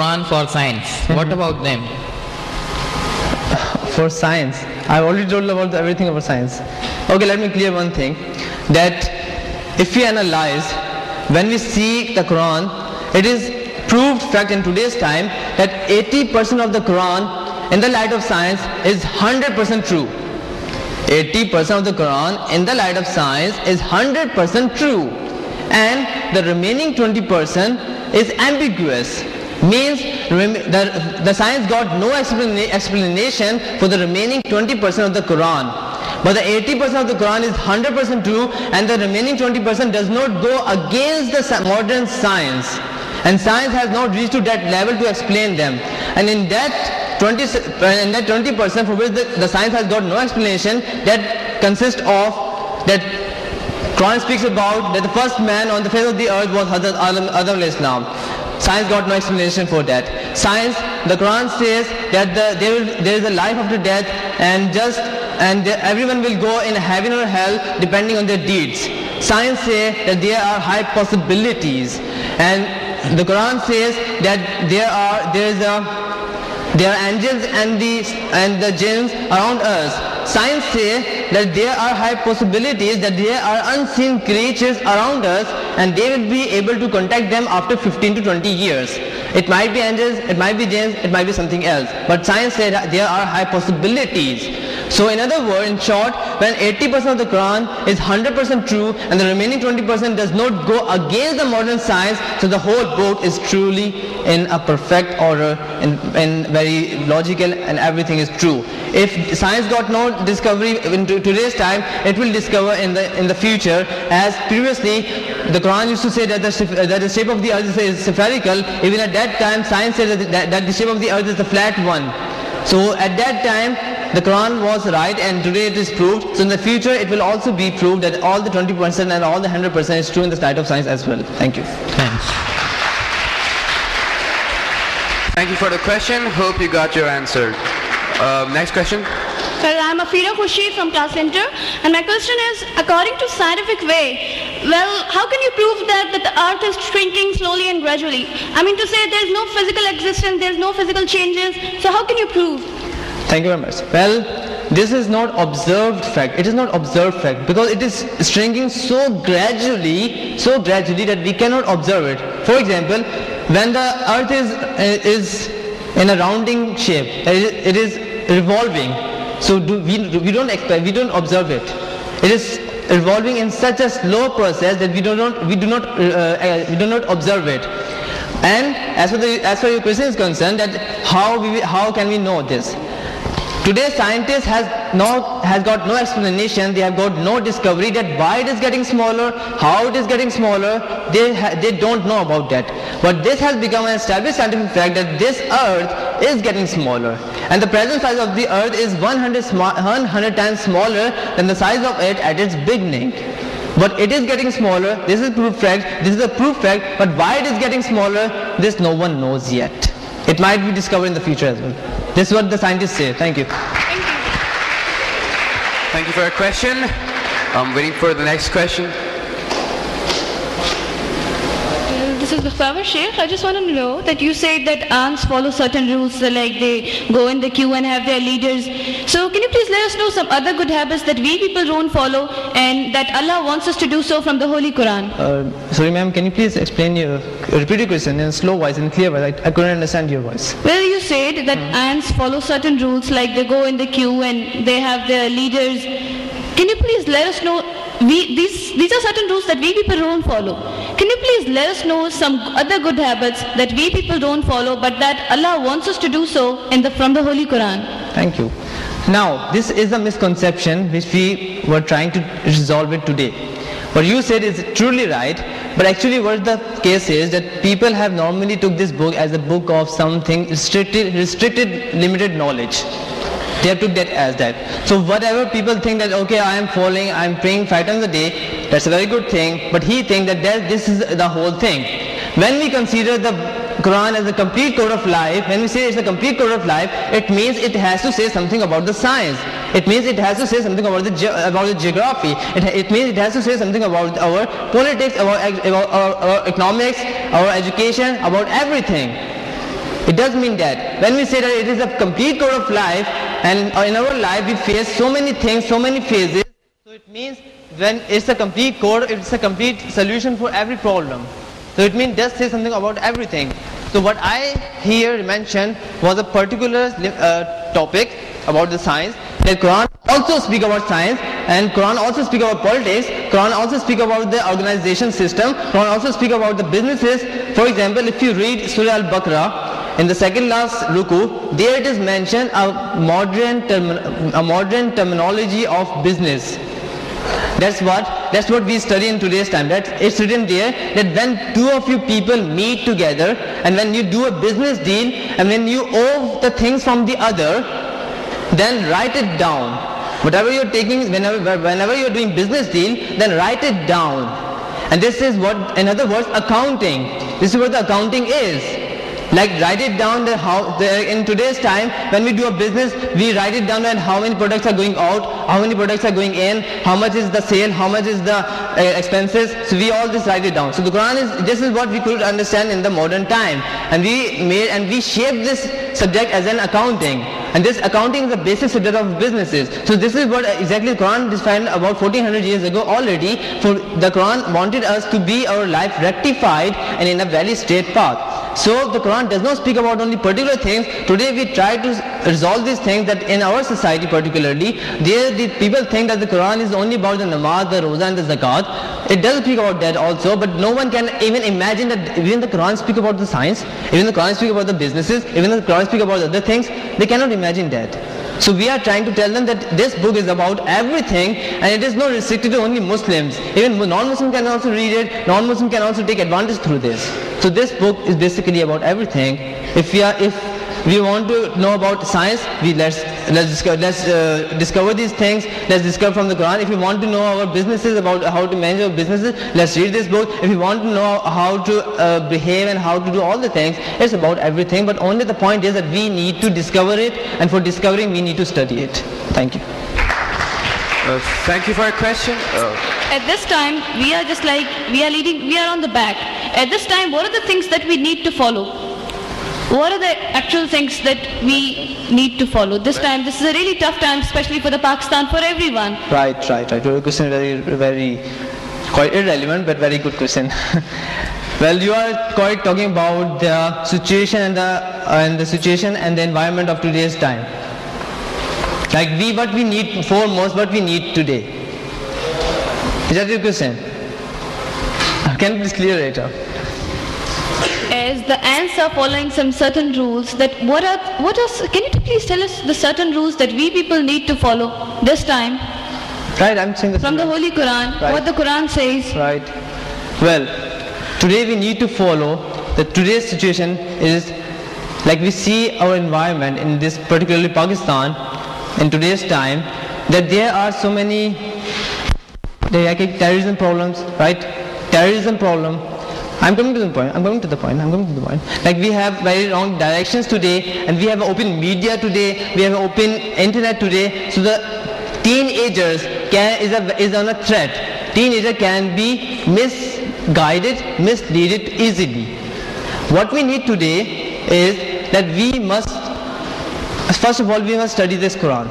Quran for science. What about them? For science, I've already told about everything about science. Okay, let me clear one thing, that if we analyze, when we see the Quran, it is proved fact in today's time that 80% of the Quran in the light of science is 100% true. 80% of the Quran in the light of science is 100% true, and the remaining 20% is ambiguous. Means the science got no explanation for the remaining 20% of the Quran. But the 80% of the Quran is 100% true, and the remaining 20% does not go against the modern science. And science has not reached to that level to explain them. And in that 20% for which the science has got no explanation, that consists of that Quran speaks about that the first man on the face of the earth was Hazrat Adam alayhi salam. Science got no explanation for that. Science, the Quran says that there is a life after death, and everyone will go in heaven or hell depending on their deeds. Science says that there are high possibilities, and the Quran says that there are angels and the jinns around us. Science says that there are high possibilities that there are unseen creatures around us, and they will be able to contact them after 15 to 20 years. It might be angels, it might be jinns, it might be something else. But science says that there are high possibilities. So in other words, in short, when 80% of the Quran is 100% true and the remaining 20% does not go against the modern science, so the whole book is truly in a perfect order, in very logical, and everything is true. If science got no discovery in today's time, it will discover in the future. As previously, the Quran used to say that the shape of the earth is spherical. Even at that time, science said that the shape of the earth is the flat one. So at that time, the Quran was right, and today it is proved. So in the future, it will also be proved that all the 20% and all the 100% is true in the light of science as well. Thank you. Thanks. Thank you for the question. Hope you got your answer. Next question. Well, I'm Afira Khushi from Class Center, and my question is, according to scientific way, well, how can you prove that the earth is shrinking slowly and gradually? I mean to say there's no physical existence, there's no physical changes, so how can you prove? Thank you very much. Well, this is not observed fact. It is not observed fact because it is shrinking so gradually that we cannot observe it. For example, when the earth is in a rounding shape, it is revolving. So we don't observe it. It is revolving in such a slow process that we do not observe it. And as far your question is concerned, that how can we know this? Today, scientists has got no explanation. They have got no discovery that why it is getting smaller, how it is getting smaller. They don't know about that. But this has become an established scientific fact that this Earth is getting smaller, and the present size of the Earth is 100 times smaller than the size of it at its beginning. But it is getting smaller. This is proof fact. This is a proof fact. But why it is getting smaller, this no one knows yet. It might be discovered in the future as well. This is what the scientists say. Thank you. Thank you. Thank you for your question. I'm waiting for the next question. This is Mustafa Sheikh. I just want to know that you said that ants follow certain rules, like they go in the queue and have their leaders. So can you please let us know some other good habits that we people don't follow and that Allah wants us to do so from the Holy Quran? Sorry ma'am, can you please repeat your question in slow voice and clear voice? I couldn't understand your voice. Well, you said that ants follow certain rules, like they go in the queue and they have their leaders. Can you please let us know, these are certain rules that we people don't follow. Can you please let us know some other good habits that we people don't follow but that Allah wants us to do so from the Holy Quran? Thank you. Now, this is a misconception which we were trying to resolve it today. What you said is truly right, but actually what the case is that people have normally took this book as a book of something restricted, limited knowledge. They have took that as that. So whatever people think that, okay, I am following, I am praying 5 times a day, that's a very good thing, but he thinks that this is the whole thing. When we consider the Quran as a complete code of life, when we say it's a complete code of life, it means it has to say something about the science. It means it has to say something about the geography. It means it has to say something about our politics, about our economics, our education, about everything. It does mean that when we say that it is a complete code of life, and in our life we face so many things, so many phases, so it means when it's a complete code, it's a complete solution for every problem. So it means does say something about everything. So what I here mentioned was a particular topic about the science. The Quran also speak about science, and Quran also speak about politics. Quran also speak about the organization system. Quran also speak about the businesses. For example, if you read Surah Al-Baqarah, in the second last ruku, there it is mentioned a modern terminology of business. That's what we study in today's time. That it's written there that when two of you people meet together, and when you do a business deal, and when you owe the things from the other, then write it down. Whatever you're taking, whenever you're doing business deal, then write it down. And this is what, in other words, accounting. This is what the accounting is. Like write it down in today's time, when we do a business, we write it down and how many products are going out, how many products are going in, how much is the sale, how much is the expenses. So we all just write it down. So the Quran this is what we could understand in the modern time, and we shaped this subject as an accounting. And this accounting is the basic subject of businesses. So this is what exactly the Quran defined about 1400 years ago already. For the Quran wanted us to be our life rectified and in a very straight path. So the Quran does not speak about only particular things. Today we try to resolve these things, that in our society particularly, the people think that the Quran is only about the namaz, the roza and the zakat. It does speak about that also, but no one can even imagine that even the Quran speak about the science, even the Quran speak about the businesses, even the Quran speak about other things. They cannot imagine that. So we are trying to tell them that this book is about everything, and it is not restricted to only Muslims. Even non-Muslim can also read it, non-Muslim can also take advantage through this. So this book is basically about everything. If we want to know about science, let's discover these things. Let's discover from the Quran. If we want to know our businesses, about how to manage our businesses, let's read this book. If we want to know how to behave and how to do all the things, it's about everything. But only the point is that we need to discover it, and for discovering we need to study it. Thank you. Thank you for your question. At this time, we are on the back. At this time, what are the things that we need to follow? What are the actual things that we need to follow? This time, this is a really tough time, especially for the Pakistan, for everyone. Right. Your question is very quite irrelevant, but very good question. Well, you are quite talking about the situation and the situation and the environment of today's time. Like what we need foremost, what we need today. Is that your question? Can you please clear it up? As the ants are following some certain rules, that can you please tell us the certain rules that we people need to follow this time? Right, I'm saying from the Holy Quran, right. What the Quran says. Right. Well, today we need to follow that today's situation is like we see our environment in this particularly Pakistan in today's time, that there are so many terrorism problems, right? Terrorism problem. I'm coming to the point. Like we have very wrong directions today, and we have open media today, we have open internet today. So the teenagers is on a threat. Teenager can be misguided, misleaded easily. What we need today is that we must, first of all, we must study this Quran,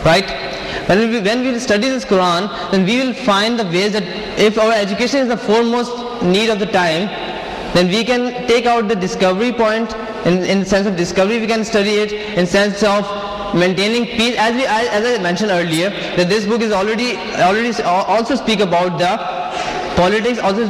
right? When we study this Quran, then we will find the ways that if our education is the foremost need of the time, then we can take out the discovery point. In the sense of discovery, we can study it. In sense of maintaining peace, as I mentioned earlier, that this book is already also speak about the politics, also